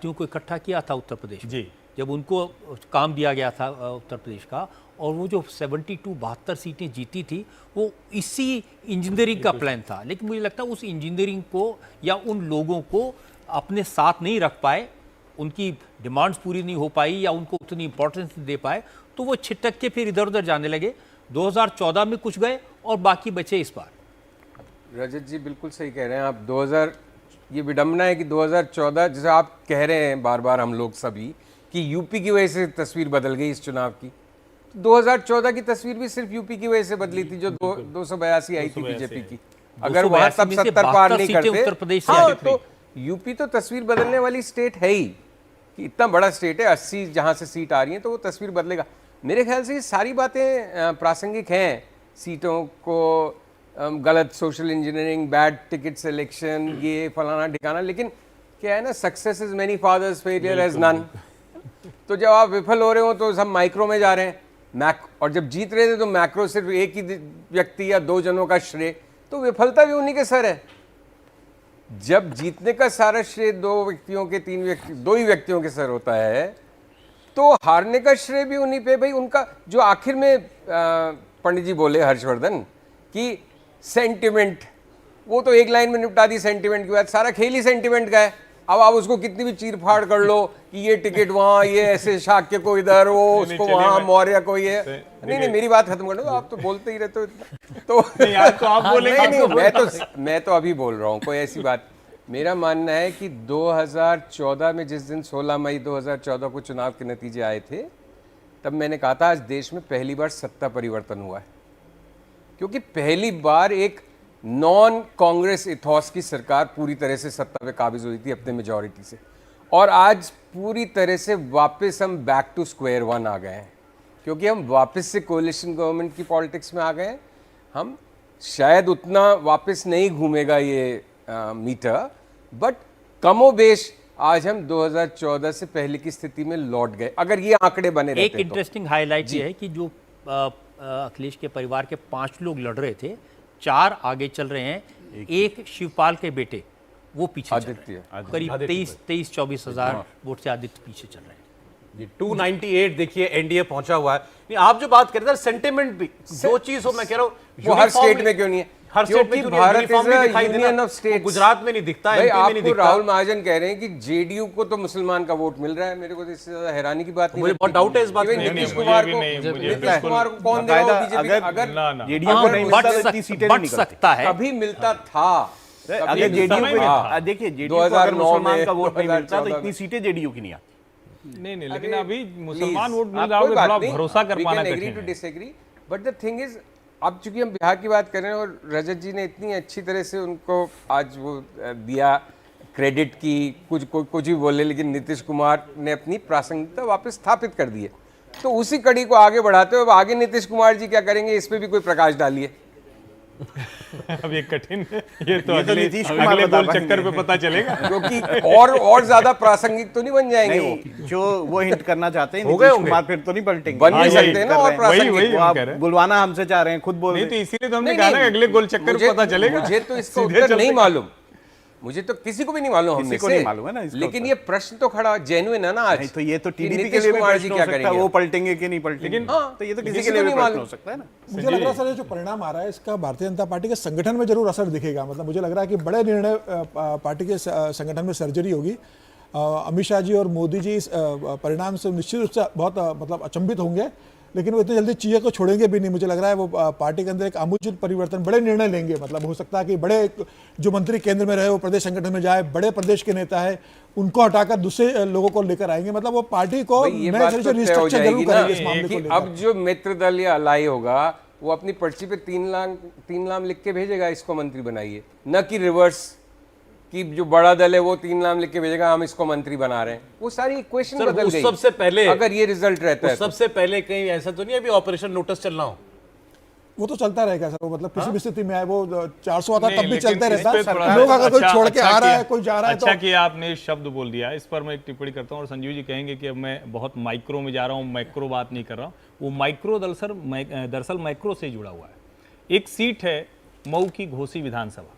पार्टियों को इकट्ठा किया था उत्तर प्रदेश में, जी। जब उनको काम दिया गया था उत्तर प्रदेश का, और वो जो 72 सीटें जीती थी वो इसी इंजीनियरिंग का प्लान था। लेकिन मुझे लगता है उस इंजीनियरिंग को या उन लोगों को अपने साथ नहीं रख पाए, उनकी डिमांड्स पूरी नहीं हो पाई या उनको उतनी इंपॉर्टेंस नहीं दे पाए, तो वो छिटक के फिर इधर उधर जाने लगे। 2014 में कुछ गए और बाकी बचे इस बार। रजत जी बिल्कुल सही कह रहे हैं आप। 2000 ये विडंबना है कि 2014 जैसे आप कह रहे हैं बार बार हम लोग सभी कि यूपी की वजह से तस्वीर बदल गई इस चुनाव की। 2014 की तस्वीर भी सिर्फ यूपी की वजह से बदली थी, जो 282 आई थी बीजेपी की। अगर वहां तब 70 पार नहीं करते, उत्तर प्रदेश हाँ, तो यूपी तो तस्वीर बदलने वाली स्टेट है ही, कि इतना बड़ा स्टेट है, 80 जहां से सीट आ रही है तो वो तस्वीर बदलेगा। मेरे ख्याल से ये सारी बातें प्रासंगिक हैं, सीटों को गलत social engineering, bad ticket selection, ये फलाना ठिकाना, लेकिन क्या है ना, success is many fathers, failure has none. तो जब आप विफल हो रहे हो तो सब माइक्रो में जा रहे हैं, और जब जीत रहे थे तो मैक्रो सिर्फ एक ही व्यक्ति या दो जनों का श्रेय, तो विफलता भी उन्हीं के सर है। जब जीतने का सारा श्रेय दो ही व्यक्तियों के सर होता है, तो हारने का श्रेय भी उन्हीं पे। भाई उनका जो आखिर में पंडित जी बोले हर्षवर्धन कि सेंटिमेंट, वो तो एक लाइन में निपटा दी सेंटिमेंट की बात, सारा खेल ही सेंटिमेंट का है। अब आप उसको कितनी भी चीर फाड़ कर लो कि ये टिकट वहाँ, ये ऐसे शाक्य को इधर, वो उसको वहाँ, मौर्य को ये, नहीं मेरी बात खत्म कर दो, आप तो बोलते ही रहते हो इतना। तो यार तो आप बोलेंगे, नहीं मैं तो अभी बोल रहा हूँ, कोई ऐसी बात। मेरा मानना है कि 2014 में जिस दिन 16 मई 2014 को चुनाव के नतीजे आए थे, तब मैंने कहा था आज देश में पहली बार सत्ता परिवर्तन हुआ है, क्योंकि पहली बार एक नॉन कांग्रेस इथॉस की सरकार पूरी तरह से सत्ता पे काबिज हुई थी अपने मेजॉरिटी से, और आज पूरी तरह से वापस हम बैक टू स्क्वायर वन आ गए हैं, क्योंकि हम वापस से कोalition गवर्नमेंट की पॉलिटिक्स में आ गए हैं। हम शायद उतना वापस नहीं घूमेगा ये मीटर, बट कमोबेश आज हम 2014 से पहले की स्थिति में लौट गए, अगर ये आंकड़े बने रहते। एक इंटरेस्टिंग हाईलाइट ये है कि जो अखिलेश के परिवार के 5 लोग लड़ रहे थे, 4 आगे चल रहे हैं, एक शिवपाल के बेटे वो पीछे चल रहे हैं, करीब 23-24 हजार वोट से आदित्य पीछे चल रहे हैं। 298 देखिए एनडीए पहुंचा हुआ है। नहीं, आप जो बात कर रहे थे सेंटिमेंट भी, जो चीज हो, मैं कह रहा हूँ वो हर स्टेट में क्यों नहीं है, हर स्टेट में Bharat is a union of states. Gujarat में नहीं दिखता, एमपी में नहीं दिखता। राहुल महाजन कह रहे हैं कि जेडीयू को तो मुसलमान का वोट मिल रहा है, मेरे को तो इससे ज्यादा हैरानी की बात नहीं। मुझे बहुत डाउट है इस बात में। नीतीश कुमार को कौन देगा बीजेपी? अगर जेडीयू को नहीं मिलता तो इतनी सीटें नहीं सकता है, कभी मिलता था। अगर जेडीयू को, देखिए जेडीयू को अगर मुसलमान का वोट नहीं मिलता तो इतनी सीटें जेडीयू की नहीं आती। नहीं, लेकिन अभी मुसलमान वोट मिल रहा होगा, थोड़ा भरोसा कर पाना कठिन है। बट द थिंग इज, अब चूंकि हम बिहार की बात कर रहे हैं और रजत जी ने इतनी अच्छी तरह से उनको आज वो दिया क्रेडिट की, कुछ भी बोले, लेकिन नीतीश कुमार ने अपनी प्रासंगिकता वापस स्थापित कर दी है, तो उसी कड़ी को आगे बढ़ाते हुए अब आगे नीतीश कुमार जी क्या करेंगे, इस पे भी कोई प्रकाश डालिए। अब ये कठिन है, ये तो अगले गोल चक्कर पे पता चलेगा, क्योंकि और ज्यादा प्रासंगिक तो नहीं बन जाएंगे वो, जो वो हिंट करना चाहते हैं नीतीश कुमार फिर तो नहीं पलटेंगे, बन नहीं सकते ना। और प्रासंगिक बुलवाना हमसे चाह रहे हैं, खुद बोल नहीं, तो इसीलिए तो हमने कहा ना अगले गोल चक्कर पे पता चलेगा। मुझे तो इसका उत्तर नहीं मालूम, मुझे तो किसी को भी नहीं मालूम, किसी को नहीं मालूम है ना, लेकिन ये प्रश्न तो खड़ा जेन्युइन है ना आज। तो ये तो टीडीपी के लिए भी प्रश्न हो सकता है, वो पलटेंगे कि नहीं पलटेंगे, तो ये तो किसी के लिए भी प्रश्न हो सकता है ना। मुझे लग रहा है सर, ये जो परिणाम आ रहा है इसका भारतीय जनता पार्टी के संगठन में जरूर असर दिखेगा। मतलब मुझे लग रहा है कि बड़े निर्णय पार्टी के संगठन में सर्जरी होगी। अमित शाह जी और मोदी जी इस परिणाम से निश्चित रूप से बहुत मतलब अचंभित होंगे, लेकिन वो इतनी जल्दी चीज़ें को छोड़ेंगे भी नहीं। मुझे लग रहा है वो पार्टी के अंदर एक आमूल परिवर्तन, बड़े निर्णय लेंगे। मतलब हो सकता है कि बड़े जो मंत्री केंद्र में रहे वो प्रदेश संगठन में जाए, बड़े प्रदेश के नेता है उनको हटाकर दूसरे लोगों को लेकर आएंगे। मतलब वो पार्टी को रिस्ट्रक्चर जरूर करेंगे इस मामले को लेकर। अब जो मित्र दल या अलाई होगा वो अपनी पर्ची पे 3 नाम लिख के भेजेगा, इसको मंत्री बनाइए, न कि रिवर्स कि जो बड़ा दल है वो 3 नाम लिख के भेजेगा हम इसको मंत्री बना रहे हैं। वो सारी इक्वेशन बदल गई। सबसे पहले अगर ये रिजल्ट रहता है, सबसे पहले कहीं ऐसा तो नहीं अभी ऑपरेशन नोटिस चल रहा हो, वो तो चलता रहेगा सर। वो मतलब किसी भी स्थिति में आए, वो 400 आता तब भी चलता रहता है। लोग अगर कोई छोड़ के आ रहा है, कोई जा रहा है, अच्छा किया आपने शब्द बोल दिया, इस पर मैं एक टिप्पणी करता हूँ। और संजीव जी कहेंगे कि अब मैं बहुत माइक्रो में जा रहा हूँ, मैक्रो बात नहीं कर रहा हूँ। वो माइक्रो दरअसल माइक्रो से जुड़ा हुआ है। एक सीट है मऊ की घोसी विधानसभा,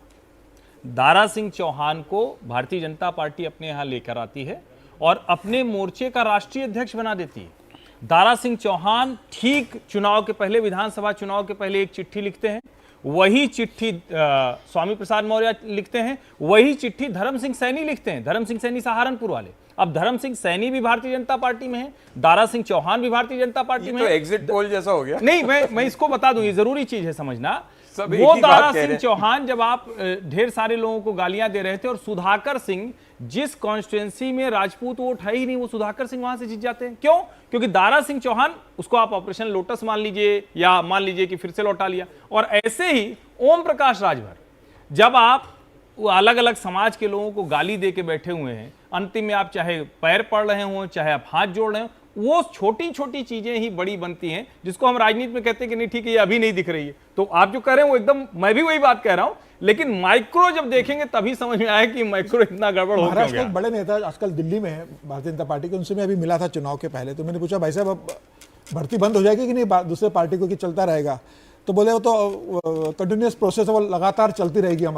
दारा सिंह चौहान को भारतीय जनता पार्टी अपने यहाँ लेकर आती है और अपने मोर्चे का राष्ट्रीय अध्यक्ष बना देती है। दारा सिंह चौहान ठीक चुनाव के पहले, विधानसभा चुनाव के पहले एक चिट्ठी लिखते हैं, वही चिट्ठी स्वामी प्रसाद मौर्य लिखते हैं, वही चिट्ठी धर्म सिंह सैनी लिखते हैं, धर्म सिंह सैनी सहारनपुर वाले। अब धर्म सिंह सैनी भी भारतीय जनता पार्टी में है, दारा सिंह चौहान भी भारतीय जनता पार्टी में तो है। एग्जिट पोल जैसा हो गया। नहीं, मैं इसको बता दूं, ये जरूरी चीज है समझना। सब एक वो ही बात दारा कह रहे सिंह हैं। चौहान जब आप ढेर सारे लोगों को गालियां दे रहे थे, और सुधाकर सिंह जिस कॉन्स्टिट्यूंसी में राजपूत वोट है ही नहीं, वो सुधाकर सिंह वहां से जीत जाते हैं। क्यों? क्योंकि दारा सिंह चौहान, उसको आप ऑपरेशन लोटस मान लीजिए या मान लीजिए कि फिर से लौटा लिया। और ऐसे ही ओम प्रकाश राजभर, जब आप अलग अलग समाज के लोगों को गाली दे के बैठे हुए हैं, अंतिम में आप चाहे पैर पड़ रहे हो, चाहे आप हाथ जोड़ रहे हो, वो छोटी छोटी चीजें ही बड़ी बनती हैं, जिसको हम राजनीति में कहते हैं कि नहीं ठीक है, ये अभी नहीं दिख रही है। तो आप जो कह रहे हैं वो एकदम, मैं भी वही बात कह रहा हूं, लेकिन माइक्रो जब देखेंगे तभी समझ में आया कि माइक्रो इतना गड़बड़ हो महाराष्ट्र गया। के एक बड़े नेता आजकल दिल्ली में है भारतीय जनता पार्टी के, उनसे मैं अभी मिला था चुनाव के पहले। तो मैंने पूछा भाई साहब अब भर्ती बंद हो जाएगी कि नहीं दूसरे पार्टी को, कि चलता रहेगा? तो बोले वो तो कंटिन्यूस प्रोसेस है, वो लगातार चलती रहेगी हमारी।